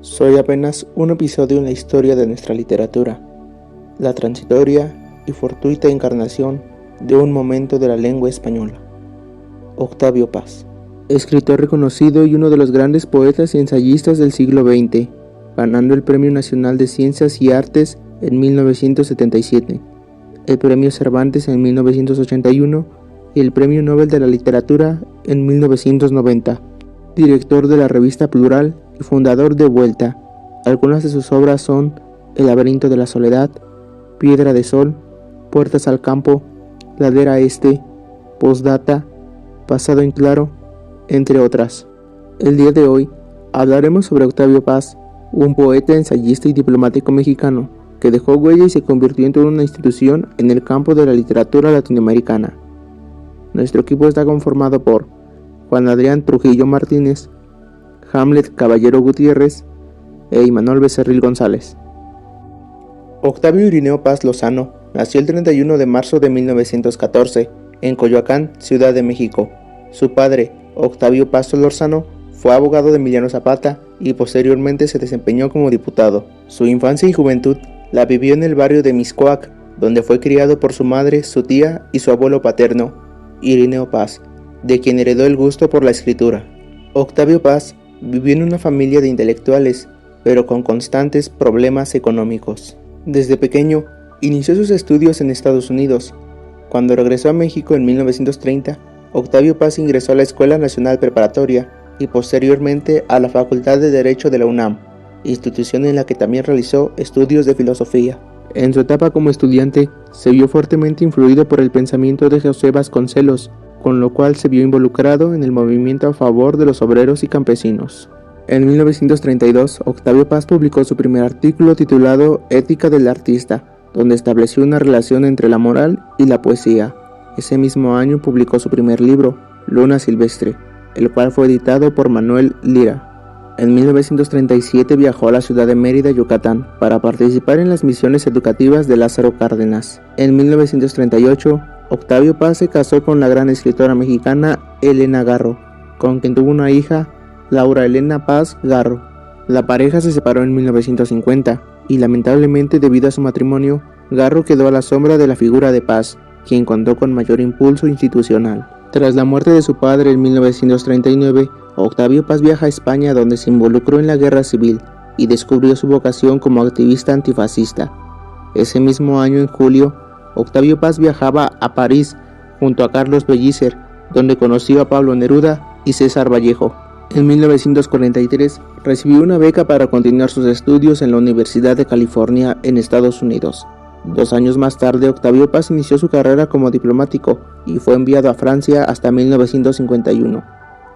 Soy apenas un episodio en la historia de nuestra literatura, la transitoria y fortuita encarnación de un momento de la lengua española. Octavio Paz, escritor reconocido y uno de los grandes poetas y ensayistas del siglo XX, ganando el Premio Nacional de Ciencias y Artes en 1977, el Premio Cervantes en 1981 y el Premio Nobel de la Literatura en 1990, director de la revista Plural y fundador de Vuelta. Algunas de sus obras son El laberinto de la soledad, Piedra de Sol, Puertas al campo, Ladera Este, Postdata, Pasado en claro, entre otras. El día de hoy hablaremos sobre Octavio Paz, un poeta, ensayista y diplomático mexicano que dejó huella y se convirtió en toda una institución en el campo de la literatura latinoamericana. Nuestro equipo está conformado por Juan Adrián Trujillo Martínez, Hamlet Caballero Gutiérrez e Imanol Becerril González. Octavio Irineo Paz Lozano nació el 31 de marzo de 1914 en Coyoacán, Ciudad de México. Su padre, Octavio Paz Solórzano, fue abogado de Emiliano Zapata y posteriormente se desempeñó como diputado. Su infancia y juventud la vivió en el barrio de Mixcoac, donde fue criado por su madre, su tía y su abuelo paterno, Irineo Paz, de quien heredó el gusto por la escritura. Octavio Paz vivió en una familia de intelectuales, pero con constantes problemas económicos. Desde pequeño, inició sus estudios en Estados Unidos. Cuando regresó a México en 1930, Octavio Paz ingresó a la Escuela Nacional Preparatoria y posteriormente a la Facultad de Derecho de la UNAM, institución en la que también realizó estudios de filosofía. En su etapa como estudiante, se vio fuertemente influido por el pensamiento de José Vasconcelos, con lo cual se vio involucrado en el movimiento a favor de los obreros y campesinos. En 1932, Octavio Paz publicó su primer artículo titulado Ética del artista, donde estableció una relación entre la moral y la poesía. Ese mismo año publicó su primer libro, Luna Silvestre, el cual fue editado por Manuel Lira. En 1937 viajó a la ciudad de Mérida, Yucatán, para participar en las misiones educativas de Lázaro Cárdenas. En 1938, Octavio Paz se casó con la gran escritora mexicana Elena Garro, con quien tuvo una hija, Laura Elena Paz Garro. La pareja se separó en 1950 y lamentablemente debido a su matrimonio, Garro quedó a la sombra de la figura de Paz, quien contó con mayor impulso institucional. Tras la muerte de su padre en 1939, Octavio Paz viaja a España, donde se involucró en la guerra civil y descubrió su vocación como activista antifascista. Ese mismo año, en julio, Octavio Paz viajaba a París junto a Carlos Pellicer, donde conoció a Pablo Neruda y César Vallejo. En 1943 recibió una beca para continuar sus estudios en la Universidad de California en Estados Unidos. 2 años más tarde, Octavio Paz inició su carrera como diplomático y fue enviado a Francia hasta 1951.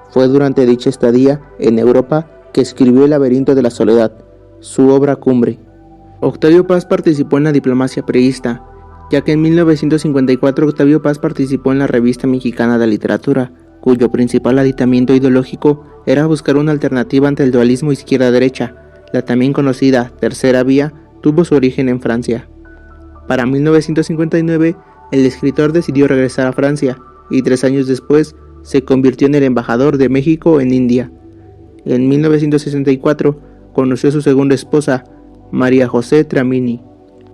Fue durante dicha estadía en Europa que escribió El laberinto de la soledad, su obra cumbre. Octavio Paz participó en la diplomacia priista, ya que en 1954 Octavio Paz participó en la Revista Mexicana de Literatura, cuyo principal aditamiento ideológico era buscar una alternativa ante el dualismo izquierda-derecha. La también conocida Tercera Vía tuvo su origen en Francia. Para 1959, el escritor decidió regresar a Francia y 3 años después se convirtió en el embajador de México en India. En 1964 conoció a su segunda esposa, María José Tramini.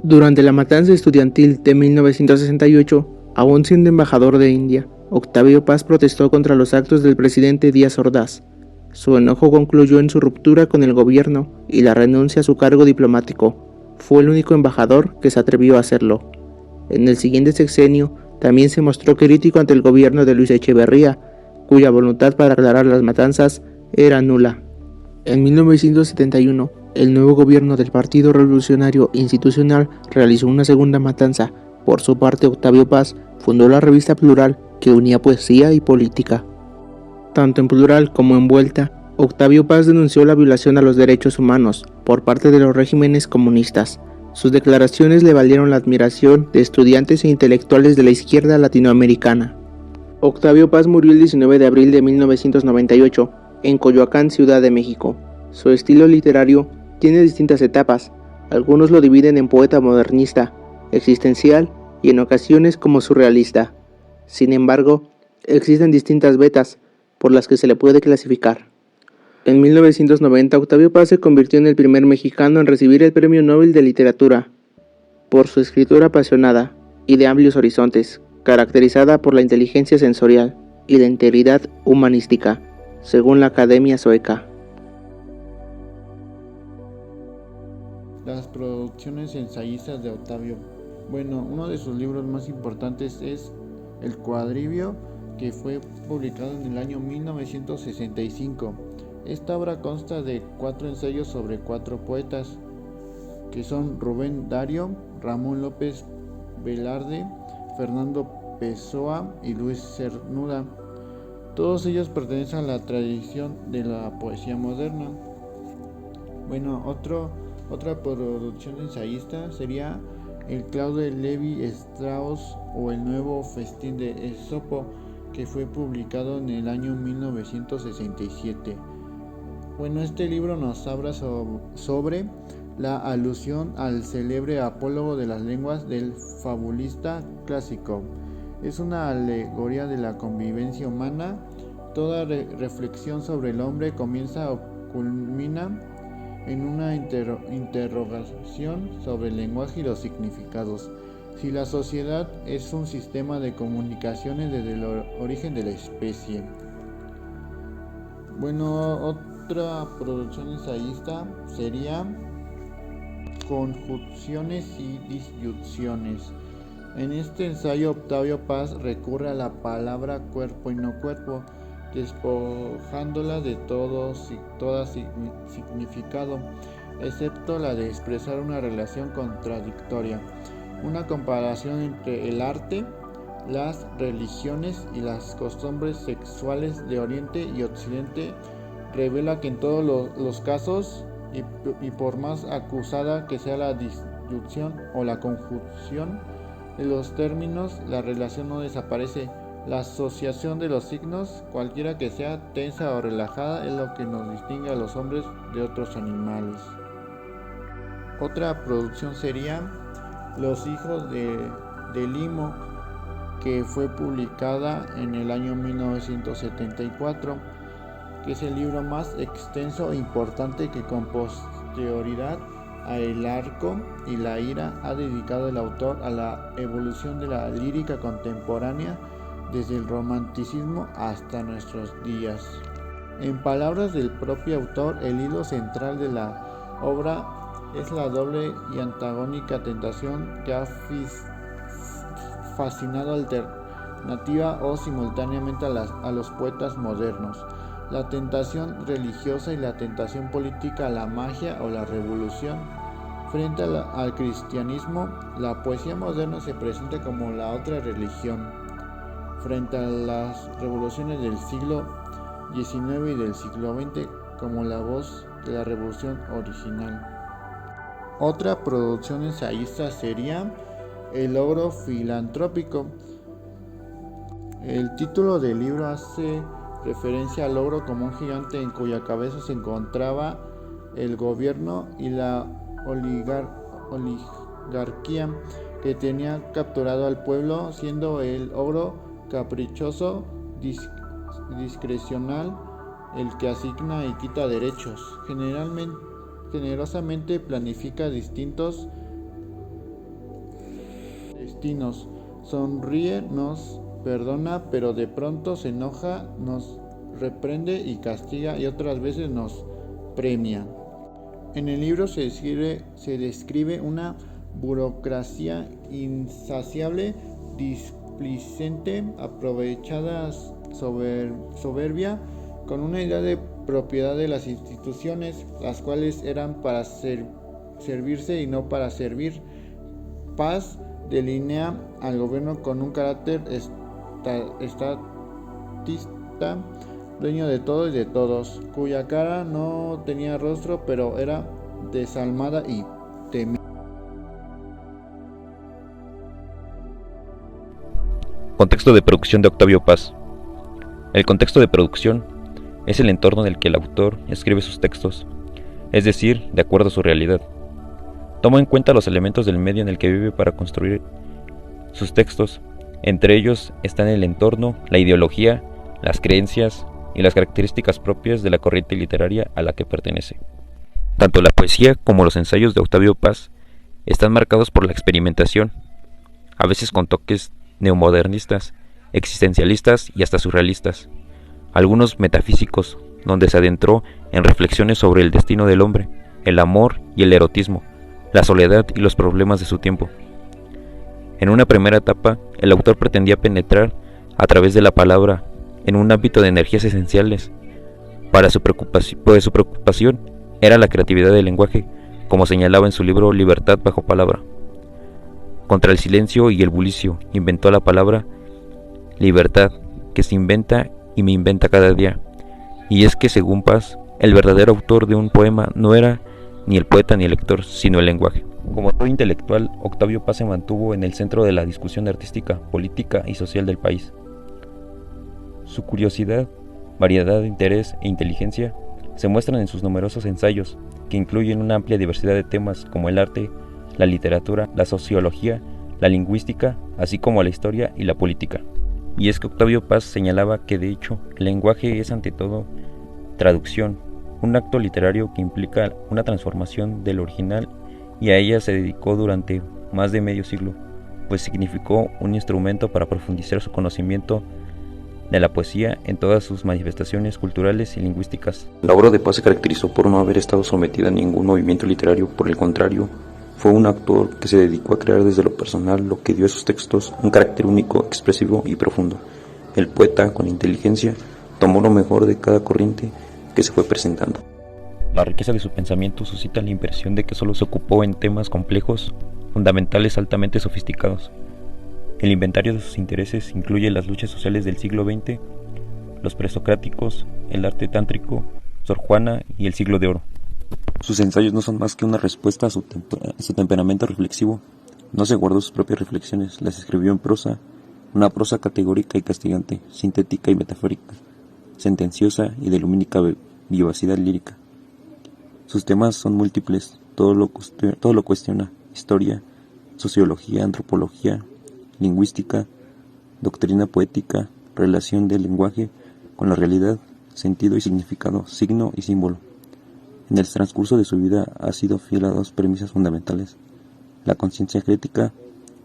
Durante la matanza estudiantil de 1968, aún siendo embajador de India, Octavio Paz protestó contra los actos del presidente Díaz Ordaz. Su enojo concluyó en su ruptura con el gobierno y la renuncia a su cargo diplomático. Fue el único embajador que se atrevió a hacerlo. En el siguiente sexenio, también se mostró crítico ante el gobierno de Luis Echeverría, cuya voluntad para aclarar las matanzas era nula. En 1971, el nuevo gobierno del Partido Revolucionario Institucional realizó una segunda matanza. Por su parte, Octavio Paz fundó la revista Plural, que unía poesía y política. Tanto en Plural como en Vuelta, Octavio Paz denunció la violación a los derechos humanos por parte de los regímenes comunistas. Sus declaraciones le valieron la admiración de estudiantes e intelectuales de la izquierda latinoamericana. Octavio Paz murió el 19 de abril de 1998 en Coyoacán, Ciudad de México. Su estilo literario tiene distintas etapas. Algunos lo dividen en poeta modernista, existencial y en ocasiones como surrealista. Sin embargo, existen distintas vetas por las que se le puede clasificar. En 1990, Octavio Paz se convirtió en el primer mexicano en recibir el Premio Nobel de Literatura por su escritura apasionada y de amplios horizontes, caracterizada por la inteligencia sensorial y la integridad humanística, según la Academia Sueca. Las producciones ensayistas de Octavio. Bueno, uno de sus libros más importantes es El Quadrivio, que fue publicado en el año 1965. Esta obra consta de 4 ensayos sobre 4 poetas, que son Rubén Darío, Ramón López Velarde, Fernando Pessoa y Luis Cernuda. Todos ellos pertenecen a la tradición de la poesía moderna. Bueno, otra producción ensayista sería el Claude Lévi-Strauss o el Nuevo Festín de Esopo, que fue publicado en el año 1967. Bueno, este libro nos habla sobre la alusión al célebre apólogo de las lenguas del fabulista clásico. Es una alegoría de la convivencia humana. Toda reflexión sobre el hombre comienza o culmina en una interrogación sobre el lenguaje y los significados. Si la sociedad es un sistema de comunicaciones desde el origen de la especie. Bueno, otra producción ensayista sería Conjunciones y disyunciones. En este ensayo Octavio Paz recurre a la palabra cuerpo y no cuerpo, despojándola de todo significado, excepto la de expresar una relación contradictoria. Una comparación entre el arte, las religiones y las costumbres sexuales de Oriente y Occidente revela que en todos los casos, y por más acusada que sea la disyunción o la conjunción de los términos, la relación no desaparece. La asociación de los signos, cualquiera que sea, tensa o relajada, es lo que nos distingue a los hombres de otros animales. Otra producción sería Los hijos de Limo, que fue publicada en el año 1974, que es el libro más extenso e importante que con posterioridad a El Arco y la Ira ha dedicado el autor a la evolución de la lírica contemporánea desde el romanticismo hasta nuestros días. En palabras del propio autor, el hilo central de la obra es la doble y antagónica tentación que ha fascinado alternativa o simultáneamente a los poetas modernos: la tentación religiosa y la tentación política a la magia o la revolución. Frente al cristianismo, la poesía moderna se presenta como la otra religión. Frente a las revoluciones del siglo XIX y del siglo XX, como la voz de la revolución original. Otra producción ensayista sería El logro filantrópico. El título del libro hace referencia al logro como un gigante en cuya cabeza se encontraba el gobierno y la oligarquía que tenía capturado al pueblo, siendo el ogro caprichoso, discrecional, el que asigna y quita derechos. Generosamente planifica distintos destinos. Sonríe, nos perdona, pero de pronto se enoja, nos reprende y castiga, y otras veces nos premia. En el libro se describe una burocracia insaciable, displicente, aprovechada, soberbia, con una idea de propiedad de las instituciones, las cuales eran para servirse y no para servir. Paz delinea al gobierno con un carácter estatista, dueño de todo y de todos, cuya cara no tenía rostro, pero era desalmada y temida. Contexto de producción de Octavio Paz. El contexto de producción es el entorno en el que el autor escribe sus textos, es decir, de acuerdo a su realidad. Toma en cuenta los elementos del medio en el que vive para construir sus textos. Entre ellos están el entorno, la ideología, las creencias, y las características propias de la corriente literaria a la que pertenece. Tanto la poesía como los ensayos de Octavio Paz están marcados por la experimentación, a veces con toques neomodernistas, existencialistas y hasta surrealistas, algunos metafísicos, donde se adentró en reflexiones sobre el destino del hombre, el amor y el erotismo, la soledad y los problemas de su tiempo. En una primera etapa, el autor pretendía penetrar a través de la palabra en un ámbito de energías esenciales. Pues su preocupación era la creatividad del lenguaje, como señalaba en su libro Libertad bajo palabra. Contra el silencio y el bulicio, inventó la palabra libertad, que se inventa y me inventa cada día. Y es que, según Paz, el verdadero autor de un poema no era ni el poeta ni el lector, sino el lenguaje. Como todo intelectual, Octavio Paz se mantuvo en el centro de la discusión artística, política y social del país. Su curiosidad, variedad de interés e inteligencia se muestran en sus numerosos ensayos, que incluyen una amplia diversidad de temas como el arte, la literatura, la sociología, la lingüística, así como la historia y la política. Y es que Octavio Paz señalaba que, de hecho, el lenguaje es ante todo traducción, un acto literario que implica una transformación del original, y a ella se dedicó durante más de medio siglo, pues significó un instrumento para profundizar su conocimiento de la poesía en todas sus manifestaciones culturales y lingüísticas. La obra de Paz se caracterizó por no haber estado sometida a ningún movimiento literario, por el contrario, fue un autor que se dedicó a crear desde lo personal, lo que dio a sus textos un carácter único, expresivo y profundo. El poeta, con inteligencia, tomó lo mejor de cada corriente que se fue presentando. La riqueza de su pensamiento suscita la impresión de que solo se ocupó en temas complejos, fundamentales, altamente sofisticados. El inventario de sus intereses incluye las luchas sociales del siglo XX, los presocráticos, el arte tántrico, Sor Juana y el siglo de oro. Sus ensayos no son más que una respuesta a su temperamento reflexivo. No se guardó sus propias reflexiones, las escribió en prosa, una prosa categórica y castigante, sintética y metafórica, sentenciosa y de lumínica vivacidad lírica. Sus temas son múltiples, todo lo cuestiona: historia, sociología, antropología, lingüística, doctrina poética, relación del lenguaje con la realidad, sentido y significado, signo y símbolo. En el transcurso de su vida ha sido fiel a dos premisas fundamentales: la conciencia crítica,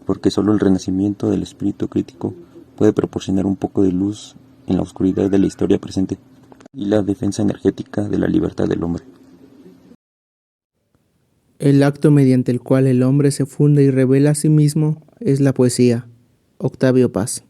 porque solo el renacimiento del espíritu crítico puede proporcionar un poco de luz en la oscuridad de la historia presente, y la defensa energética de la libertad del hombre. El acto mediante el cual el hombre se funda y revela a sí mismo es la poesía. Octavio Paz.